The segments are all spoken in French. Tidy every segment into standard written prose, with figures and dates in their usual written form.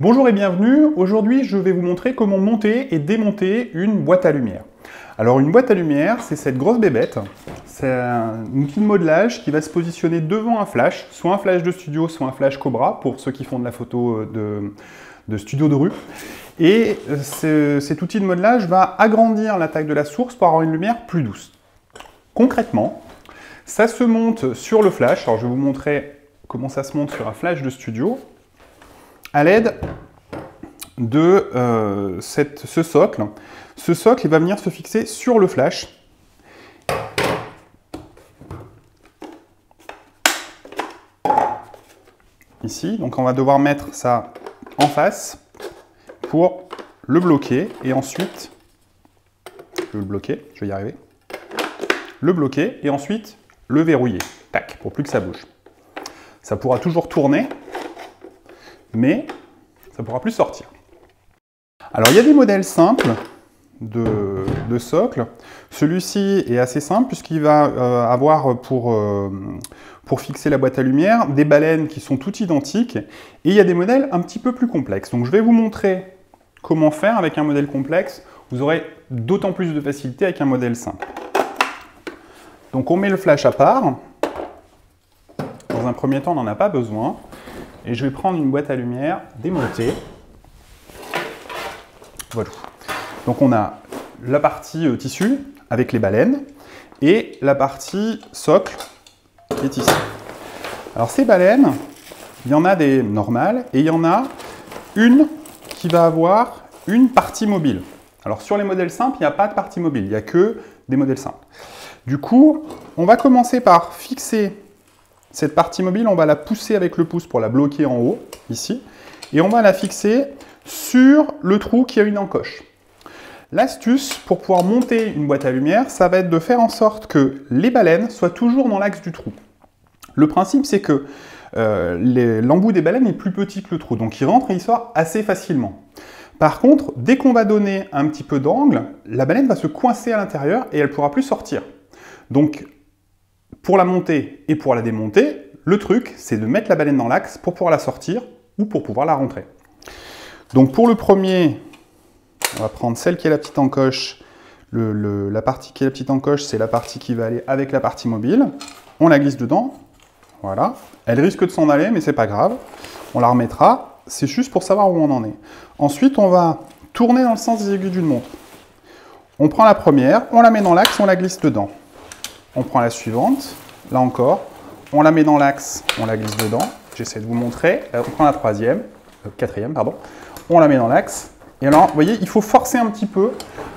Bonjour et bienvenue, aujourd'hui je vais vous montrer comment monter et démonter une boîte à lumière. Alors une boîte à lumière, c'est cette grosse bébête, c'est un outil de modelage qui va se positionner devant un flash, soit un flash de studio, soit un flash Cobra, pour ceux qui font de la photo de studio de rue. Et cet outil de modelage va agrandir la taille de la source pour avoir une lumière plus douce. Concrètement, ça se monte sur le flash, alors je vais vous montrer comment ça se monte sur un flash de studio, à l'aide de ce socle. Ce socle, il va venir se fixer sur le flash. Ici, donc on va devoir mettre ça en face pour le bloquer. Et ensuite, je vais le bloquer, je vais y arriver. Le bloquer et ensuite le verrouiller. Tac, pour plus que ça bouge. Ça pourra toujours tourner, mais ça ne pourra plus sortir. Alors il y a des modèles simples de socle. Celui-ci est assez simple puisqu'il va avoir pour fixer la boîte à lumière des baleines qui sont toutes identiques, et il y a des modèles un petit peu plus complexes. Donc je vais vous montrer comment faire avec un modèle complexe. Vous aurez d'autant plus de facilité avec un modèle simple. Donc on met le flash à part. Dans un premier temps, on n'en a pas besoin. Et je vais prendre une boîte à lumière démontée. Voilà. Donc on a la partie tissu avec les baleines et la partie socle qui est ici. Alors ces baleines, il y en a des normales et il y en a une qui va avoir une partie mobile. Alors sur les modèles simples, il n'y a pas de partie mobile, il n'y a que des modèles simples. Du coup, on va commencer par fixer cette partie mobile, on va la pousser avec le pouce pour la bloquer en haut, ici, et on va la fixer sur le trou qui a une encoche. L'astuce pour pouvoir monter une boîte à lumière, ça va être de faire en sorte que les baleines soient toujours dans l'axe du trou. Le principe, c'est que l'embout des baleines est plus petit que le trou, donc il rentre et il sort assez facilement. Par contre, dès qu'on va donner un petit peu d'angle, la baleine va se coincer à l'intérieur et elle ne pourra plus sortir. Donc, pour la monter et pour la démonter, le truc, c'est de mettre la baleine dans l'axe pour pouvoir la sortir ou pour pouvoir la rentrer. Donc pour le premier, on va prendre celle qui est la petite encoche. La partie qui est la petite encoche, c'est la partie qui va aller avec la partie mobile. On la glisse dedans. Voilà. Elle risque de s'en aller, mais c'est pas grave. On la remettra. C'est juste pour savoir où on en est. Ensuite, on va tourner dans le sens des aiguilles d'une montre. On prend la première, on la met dans l'axe, on la glisse dedans. On prend la suivante, là encore, on la met dans l'axe, on la glisse dedans. J'essaie de vous montrer. On prend la quatrième, pardon. On la met dans l'axe. Et alors, vous voyez, il faut forcer un petit peu.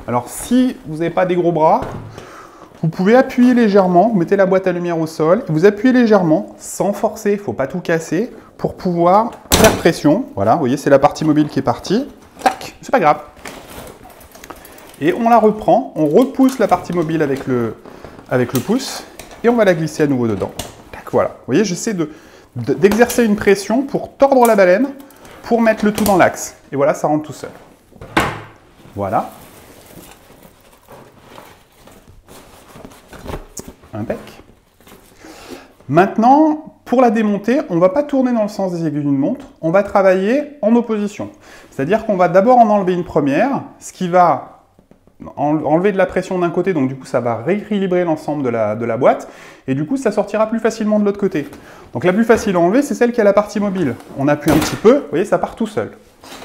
Alors, si vous n'avez pas des gros bras, vous pouvez appuyer légèrement. Vous mettez la boîte à lumière au sol. Et vous appuyez légèrement, sans forcer, il ne faut pas tout casser, pour pouvoir faire pression. Voilà, vous voyez, c'est la partie mobile qui est partie. Tac, c'est pas grave. Et on la reprend. On repousse la partie mobile avec le pouce, et on va la glisser à nouveau dedans. Tac, voilà. Vous voyez, j'essaie d'exercer une pression pour tordre la baleine, pour mettre le tout dans l'axe. Et voilà, ça rentre tout seul. Voilà. Impec. Maintenant, pour la démonter, on ne va pas tourner dans le sens des aiguilles d'une montre, on va travailler en opposition. C'est-à-dire qu'on va d'abord en enlever une première, ce qui va enlever de la pression d'un côté, donc du coup ça va rééquilibrer l'ensemble de la boîte, et du coup ça sortira plus facilement de l'autre côté. Donc la plus facile à enlever, c'est celle qui a la partie mobile. On appuie un petit peu, vous voyez, ça part tout seul.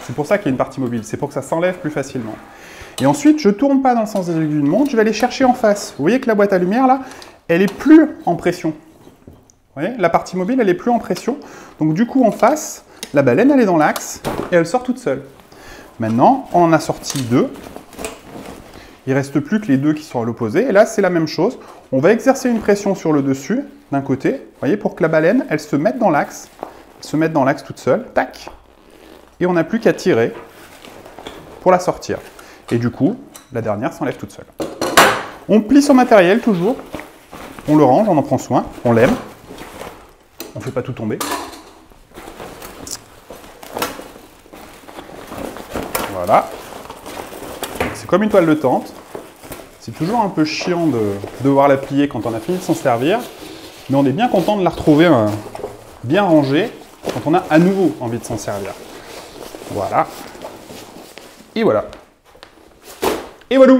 C'est pour ça qu'il y a une partie mobile, c'est pour que ça s'enlève plus facilement. Et ensuite, je ne tourne pas dans le sens des aiguilles d'une montre, je vais aller chercher en face. Vous voyez que la boîte à lumière, là, elle est plus en pression. Vous voyez, la partie mobile, elle est plus en pression. Donc du coup, en face, la baleine, elle est dans l'axe, et elle sort toute seule. Maintenant, on en a sorti deux. Il ne reste plus que les deux qui sont à l'opposé. Et là, c'est la même chose. On va exercer une pression sur le dessus, d'un côté, vous voyez, pour que la baleine, elle se mette dans l'axe. Se mette dans l'axe toute seule. Tac. Et on n'a plus qu'à tirer pour la sortir. Et du coup, la dernière s'enlève toute seule. On plie son matériel, toujours. On le range, on en prend soin. On l'aime. On ne fait pas tout tomber. Voilà. C'est comme une toile de tente. C'est toujours un peu chiant de devoir la plier quand on a fini de s'en servir, mais on est bien content de la retrouver bien rangée quand on a à nouveau envie de s'en servir. Voilà. Et voilà. Et voilà.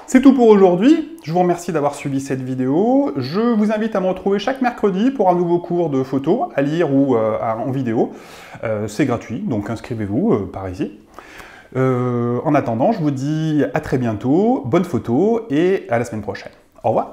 C'est tout pour aujourd'hui. Je vous remercie d'avoir suivi cette vidéo. Je vous invite à me retrouver chaque mercredi pour un nouveau cours de photo à lire ou en vidéo. C'est gratuit, donc inscrivez-vous par ici. En attendant, je vous dis à très bientôt, bonne photo et à la semaine prochaine. Au revoir.